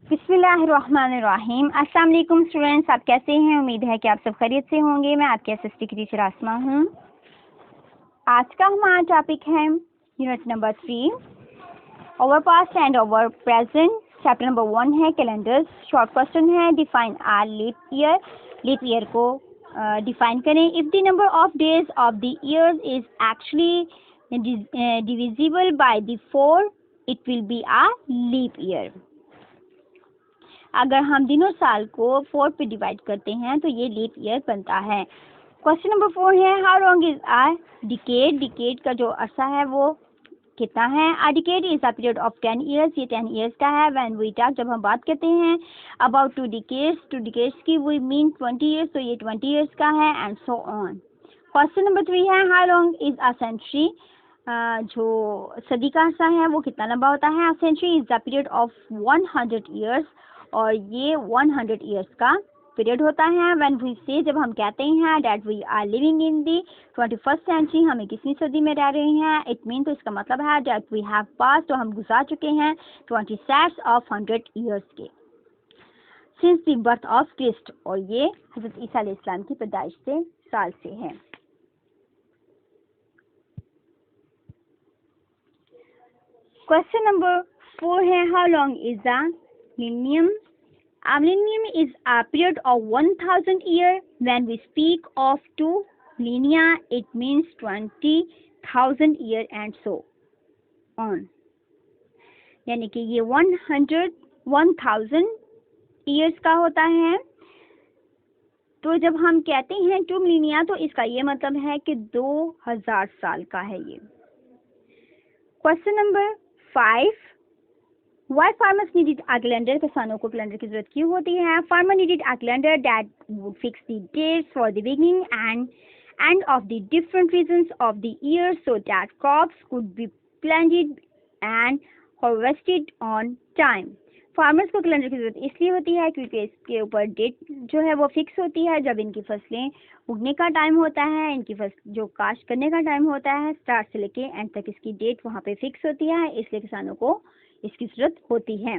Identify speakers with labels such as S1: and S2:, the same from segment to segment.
S1: बिस्मिल्लाहिर्रहमानिर्रहीम। अस्सलाम वालेकुम स्टूडेंट्स, आप कैसे हैं? उम्मीद है कि आप सब खैरियत से होंगे। मैं आपकी एसएसटी की टीचर आसमा हूँ। आज का हमारा टॉपिक है unit number 3, over past and over present. Chapter number 1 है कैलेंडर्स। शॉर्ट क्वेश्चन है, define are leap year. Leap year को डिफाइन करें। If the number of days of the years is actually divisible by the 4, it will be a leap year. अगर हम दिनों साल को 4 पे डिवाइड करते हैं तो ये लीप ईयर बनता है। क्वेश्चन नंबर 4 है, how long is a decade. Decade का जो अरसा है वो कितना है? A decade is a period of 10 years. ये 10 ईयर्स का है। व्हेन वी टॉक, जब हम बात करते हैं अबाउट 2 डिकेड्स की, वी मीन 20 ईयर्स, तो ये 20 ईयर्स का है and so on. Question number 3 है, how long is a century. जो सदी का अरसा है वो कितना लंबा होता है? A century is the period of 100 years, और ये 100 ईयर्स का पीरियड होता है। व्हेन वी से, जब हम कहते हैं that we are living in the 21st century, हम किसवीं सदी में रह रहे हैं, इट मीन, तो इसका मतलब है दैट वी हैव पास, तो हम गुजार चुके हैं 20 सेट्स ऑफ 100 ईयर्स के since the birth of Christ, और ये हजरत ईसा अलैहिस्सलाम की पैदाइश से साल से है। क्वेश्चन नंबर 4 है, how long is the millennium. A millennium is a period of 1000 years. When we speak of 2 millennia, it means 20,000 years and so on. यानी कि ये 1000 years का होता है। तो जब हम कहते हैं 2 millennia, तो इसका ये मतलब है कि 2000 साल का है ये। Question number 5, Why farmers needed a calendar? किसानों को कैलेंडर की जरूरत क्यों होती है? Farmer needed a calendar that would fix the dates for the beginning and end of the different seasons of the year so that crops could be planted and harvested on time. Farmers को calendar की जरूरत इसलिए होती है क्योंकि इसके ऊपर date जो है वो फिक्स होती है। जब इनकी फसलें उगने का टाइम होता है, इनकी फसल जो काश्त करने का टाइम होता है, स्टार्ट से लेके एंड तक इसकी डेट वहाँ पे फिक्स होती है, इसलिए किसानों को इसकी जरूरत होती है।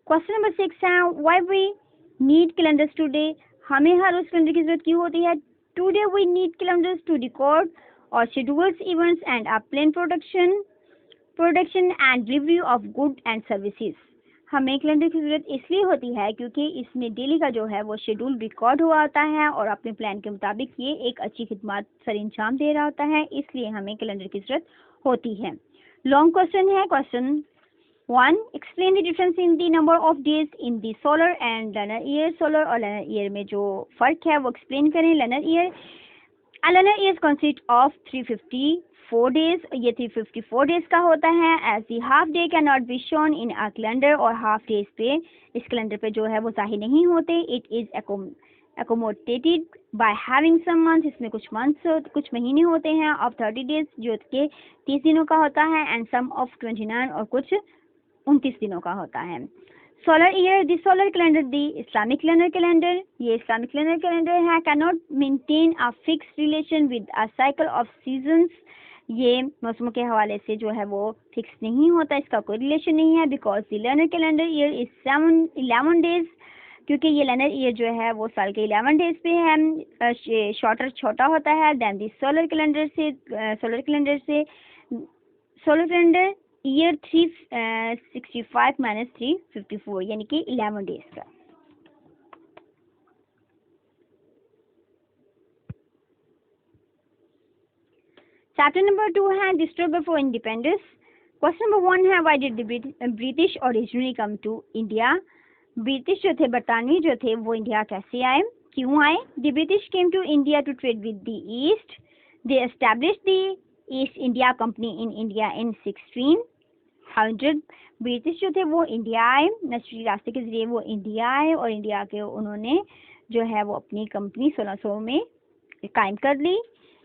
S1: क्वेश्चन नंबर 6 है, why we need calendars today. हमें हर रोज कैलेंडर की जरूरत क्यों होती है? Today we need calendars to record और schedules events and a plan production and delivery of good and services. हमें कैलेंडर की जरूरत इसलिए होती है क्योंकि इसमें डेली का जो है वो शेड्यूल रिकॉर्ड हुआ होता है और अपने प्लान के मुताबिक ये एक अच्छी खिदमत सर अंजाम दे रहा होता है, इसलिए हमें कैलेंडर की जरूरत होती है। लॉन्ग क्वेश्चन है। Question 1, explain the difference in the number of days in the solar and lunar year. Solar और लनर ईयर में जो फर्क है वो एक्सप्लेन करें। Lunar year, a lunar year consist of 354 days. ये 354 डेज का होता है। As the half day can not be shown in a calendar, और हाफ डेज पे इस कैलेंडर पे जो है वो जाहिर नहीं होते। It is accommodated by having some months, इसमें कुछ महीने होते हैं, ऑफ 30 डेज जो कि 30 दिनों का होता है, एंड सम ऑफ 29 और कुछ 29 दिनों का होता है। Solar year, the solar calendar, the Islamic lunar calendar, ये इस्लामिक लैनर कैलेंडर है। Can not maintain a fix relation with a cycle of seasons, ये मौसमों के हवाले से जो है वो फिक्स नहीं होता, इसका कोई रिलेशन नहीं है। Because the lunar calendar year is 11 days, क्योंकि ये लैनर ईयर जो है वो साल के 11 डेज पे है, छोटा होता है देन दी सोलर कैलेंडर से। सोलर कैलेंडर ईयर 365 माइनस 354 यानी कि 11 डेज का। चैप्टर नंबर 2 है, the struggle for independence. Question number 1 है, why did the British originally come to India. British जो थे, बरतानवी जो थे, वो इंडिया कैसे आए, क्यों आए? The British came to India to trade with the East. They established the East India Company in India in 1600। British जो थे वो इंडिया आए, नस्ली रास्ते के जरिए वो इंडिया आए, और इंडिया के उन्होंने जो है वो अपनी कंपनी 1600 में कायम कर ली।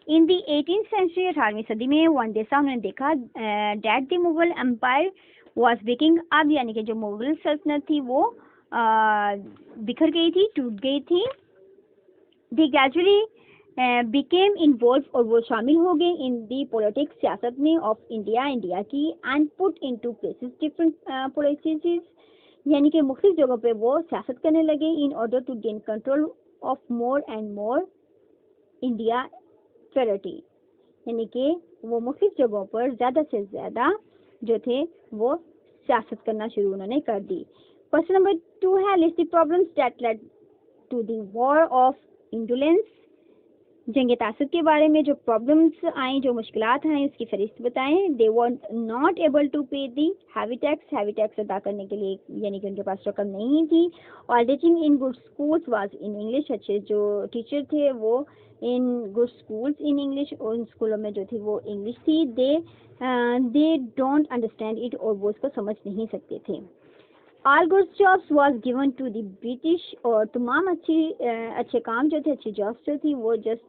S1: इन दी 18th सेंचुरी, 18वीं सदी में, वन डे उन्होंने देखा that the Mughal empire was breaking up, यानी कि जो मुगल सल्तनत थी वो बिखर गई थी, टूट गई थी। दे ग्रेजुअली बिकेम इन्वॉल्व, और वो शामिल हो गए इन दी पॉलिटिक्स, सियासत में, ऑफ इंडिया की, and put into places different policies यानी कि मुख्तलिफ जगहों पे वो सियासत करने लगे in order to gain control of more and more India territory, यानी कि वो मुख्तलिफ जगहों पर ज़्यादा से ज़्यादा जो थे वो सियासत करना शुरू उन्होंने कर दी। क्वेश्चन नंबर 2 है list the problems that led to the war of indolence. जंग तासुब के बारे में जो प्रॉब्लम्स आई, जो मुश्किलात आई, उसकी फहरिस्त बताएं। दे वर नॉट एबल टू पे दी हैवी टैक्स अदा करने के लिए, यानी कि उनके पास रकम नहीं थी। और teaching in good schools was in English, अच्छे जो टीचर थे वो in good schools in English, उन स्कूलों में जो थी वो इंग्लिश थी। दे डोंट अंडरस्टैंड इट, और वो उसको समझ नहीं सकते थे। All good jobs was given to the British, और तमाम अच्छे काम जो थे, अच्छी जॉब्स जो थी वो जस्ट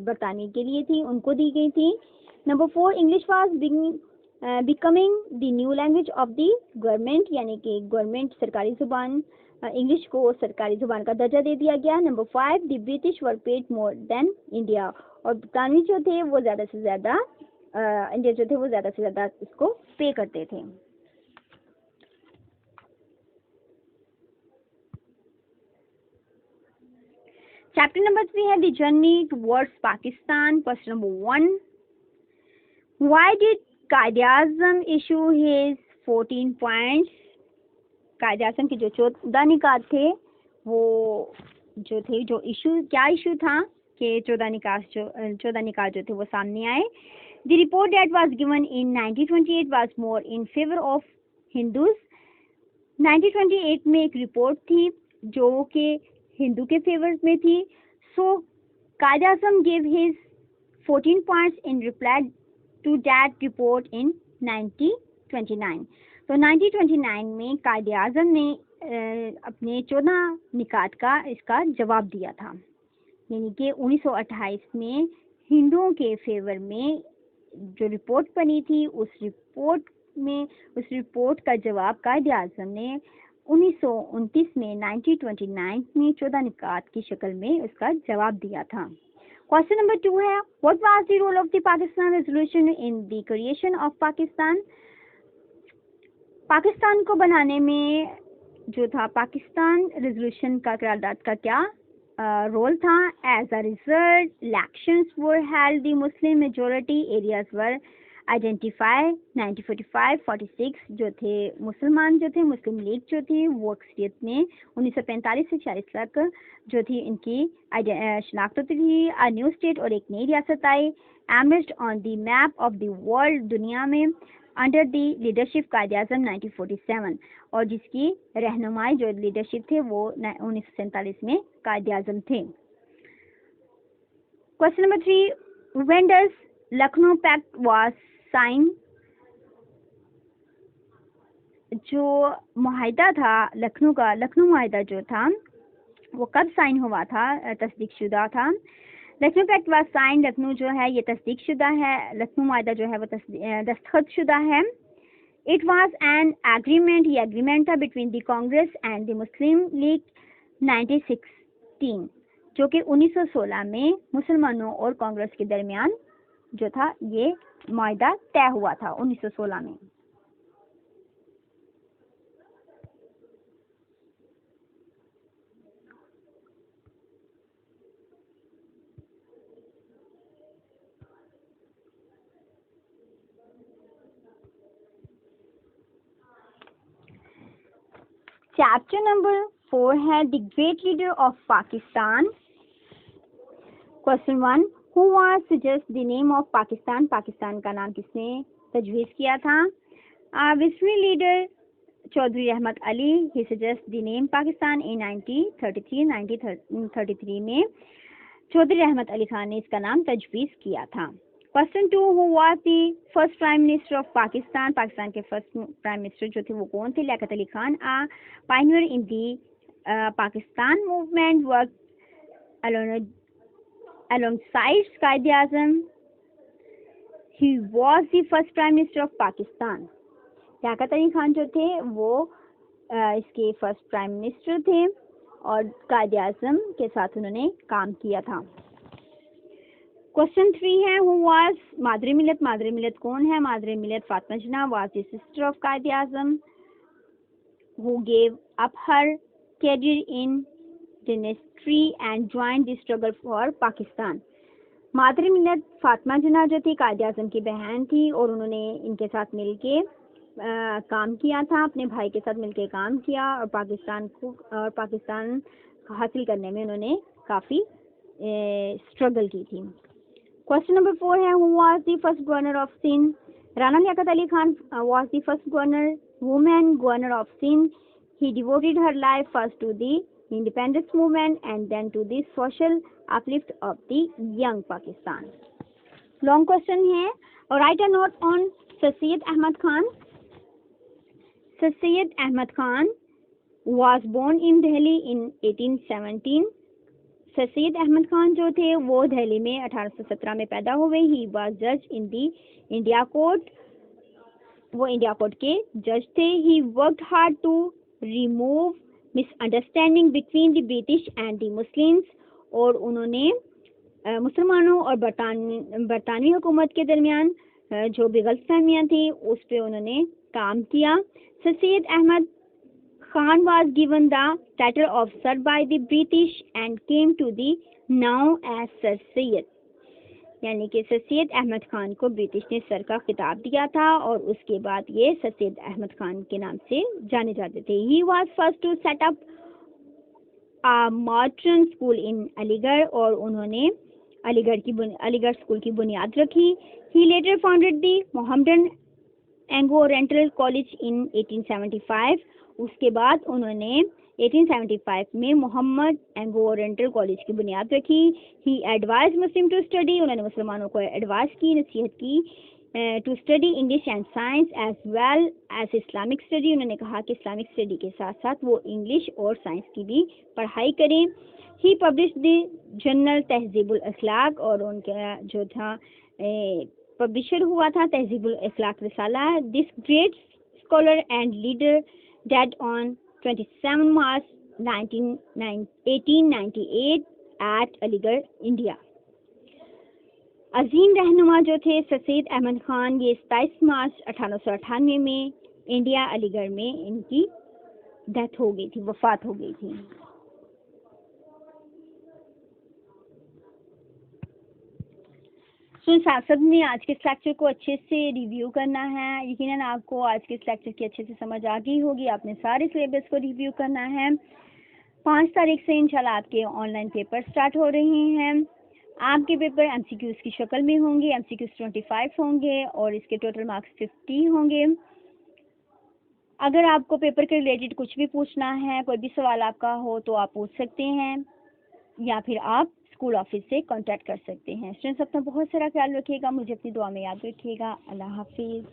S1: बरतानिया के लिए थी, उनको दी गई थी। Number 4 English was becoming the new language of the government, यानी कि गवर्नमेंट सरकारी जुबान इंग्लिश को सरकारी जुबान का दर्जा दे दिया गया। Number 5 the British were paid more than India, और बरतानवी जो थे वो ज़्यादा से ज़्यादा इंडिया जो थे वो ज़्यादा से ज़्यादा इसको पे करते थे। Chapter number 3 है the journey towards Pakistan. Question number 1. Why did Quaid-e-Azam issue his 14 points? Quaid-e-Azam के जो 14 निकात थे वो जो थे, जो इशू क्या इशू था कि 14 निकात जो थे वो सामने आए। The report that was given in 1928 was more in favor of Hindus. 1928 में एक रिपोर्ट थी जो कि हिंदू के फेवर में थी। सो Quaid-e-Azam gave his 14 points in reply to that report in 1929. तो 1929 में Quaid-e-Azam ने अपने 14 निकात का इसका जवाब दिया था, यानी कि 1928 में हिंदुओं के फेवर में जो रिपोर्ट बनी थी उस रिपोर्ट का जवाब Quaid-e-Azam ने 1929 में 1929 में 14 निकात की शक्ल में उसका जवाब दिया था। क्वेश्चन नंबर 2 है what was the role of the Pakistan resolution in the creation of Pakistan. Pakistan को बनाने में जो था पाकिस्तान रेजोल्यूशन का करारदाद का क्या रोल था। As a result elections were held, the Muslim majority areas were identify. 1945-46 जो थे मुसलमान जो थे, मुस्लिम लीग जो थी वो अक्सरियत में 1945 से 46 तक जो थी इनकी शनाख्त थी। अ न्यू स्टेट, और एक नई रियासत आई। Emerged on the map of the world, दुनिया में अंडर द लीडरशिप Quaid-e-Azam 1947, और जिसकी रहनुमाई जो लीडरशिप थे वो 1947 में Quaid-e-Azam थे। Question number 3 when does Lucknow pact was sign. जो मुआहिदा था लखनऊ मुआहिदा जो था वो कब साइन हुआ था, तस्दीक शुदा था। Lucknow pact was sign, Lucknow जो है ये तस्दीक शुदा है, लखनऊ मुआहिदा जो है वो दस्तखत शुदा है। इट वाज एन एग्रीमेंट, ये एग्रीमेंट था between the Congress and the Muslim league 1916, जो कि 1916 में मुसलमानों और कांग्रेस के दरमियान जो था ये मुआहिदा तय हुआ था 1916 में। चैप्टर नंबर 4 है the great leader of Pakistan. Question 1 who was suggest the name of Pakistan. Pakistan का नाम किसने तजवीज़ किया था। विस्वी लीडर चौधरी रहमत अली, ही सजेस्ट द नेम पाकिस्तान इन 1933 में चौधरी रहमत अली खान ने इसका नाम तजवीज़ किया था। Question 2 who was the first prime minister of Pakistan. Pakistan के फर्स्ट प्राइम मिनिस्टर जो थे वो कौन थे। Liaquat Ali Khan. Pioneer in the Pakistan movement work alongside Quaid-e-Azam. He was the first prime minister of Pakistan. Liaquat Ali Khan जो थे वो इसके फर्स्ट प्राइम मिनिस्टर थे और Quaid-e-Azam के साथ उन्होंने काम किया था। क्वेश्चन 3 है हु वाज मादरी मिलत। मादरी मिलत कौन है। मादरी मिलत Fatima Jinnah was the sister of Quaid-e-Azam। who gave up her career in dentistry and joined the struggle for Pakistan. मातृ मिल्लत फातिमा जिन्ना जो थी कायद आज़म की बहन थी और उन्होंने इनके साथ मिलके काम किया था, अपने भाई के साथ मिलके काम किया और पाकिस्तान हासिल करने में उन्होंने काफ़ी स्ट्रगल की थी। क्वेश्चन नंबर 4 है, who was the first governor of Sindh? Rana Liaquat Ali Khan was the first women governor of Sindh. He devoted her life first to the independence movement and then to the social uplift of the young Pakistan. Long question है और write a note on Sir Syed Ahmad Khan. Sir Syed Ahmad Khan was born in Delhi in 1817. Sir Syed Ahmad Khan जो थे वो दिल्ली में 1817 में पैदा हुए. He was judge in the India Court. वो इंडिया कोर्ट के जज थे. He worked hard to remove misunderstanding between the British and the Muslims. और उन्होंने मुसलमानों और बरतानवी हुकूमत के दरमियान जो भी गलतफहमियां थी उस पे उन्होंने काम किया. Sir Syed Ahmad Khan was given the title of Sir by the British and came to the now as Sir Syed. यानी कि सर सैयद अहमद खान को ब्रिटिश ने सर का खिताब दिया था और उसके बाद ये सर सैयद अहमद खान के नाम से जाने जाते थे. He was first to set up a modern school in Aligarh और उन्होंने अलीगढ़ स्कूल की बुनियाद रखी. He later founded the Mohammedan Anglo-Oriental College in 1875. उसके बाद उन्होंने 1875 में मोहम्मद एंग्लो ओरिएंटल कॉलेज की बुनियाद रखी. He advise Muslim to study. उन्होंने मुसलमानों को एडवाइस की, नसीहत की to study English and science as well as Islamic study. उन्होंने कहा कि इस्लामिक स्टडी के साथ साथ वो इंग्लिश और साइंस की भी पढ़ाई करें. ही पब्लिश द जर्नल तहजीबुल अखलाक और उनका जो था पब्लिशर हुआ था तहजीबुल अखलाक रिसाला. This great scholar and leader died on 27 March 1898 at Aligarh, India. अजीम रहनुमा जो थे सर सैयद अहमद खान, ये 27 मार्च 1898 में इंडिया अलीगढ़ में इनकी डेथ हो गई थी, वफात हो गई थी. तो साथ में आज के इस लेक्चर को अच्छे से रिव्यू करना है. यकीनन आपको आज के इस लेक्चर की अच्छे से समझ आ गई होगी. आपने सारे सिलेबस को रिव्यू करना है. 5 तारीख से इंशाल्लाह आपके ऑनलाइन पेपर स्टार्ट हो रहे हैं. आपके पेपर एमसीक्यूज की शक्ल में होंगे. एमसीक्यूज 25 होंगे और इसके टोटल मार्क्स 50 होंगे. अगर आपको पेपर के रिलेटेड कुछ भी पूछना है, कोई भी सवाल आपका हो तो आप पूछ सकते हैं या फिर आप स्कूल ऑफिस से कांटेक्ट कर सकते हैं. स्टूडेंट्स अपना बहुत सारा ख्याल रखिएगा. मुझे अपनी दुआ में याद रखिएगा. अल्लाह हाफिज़.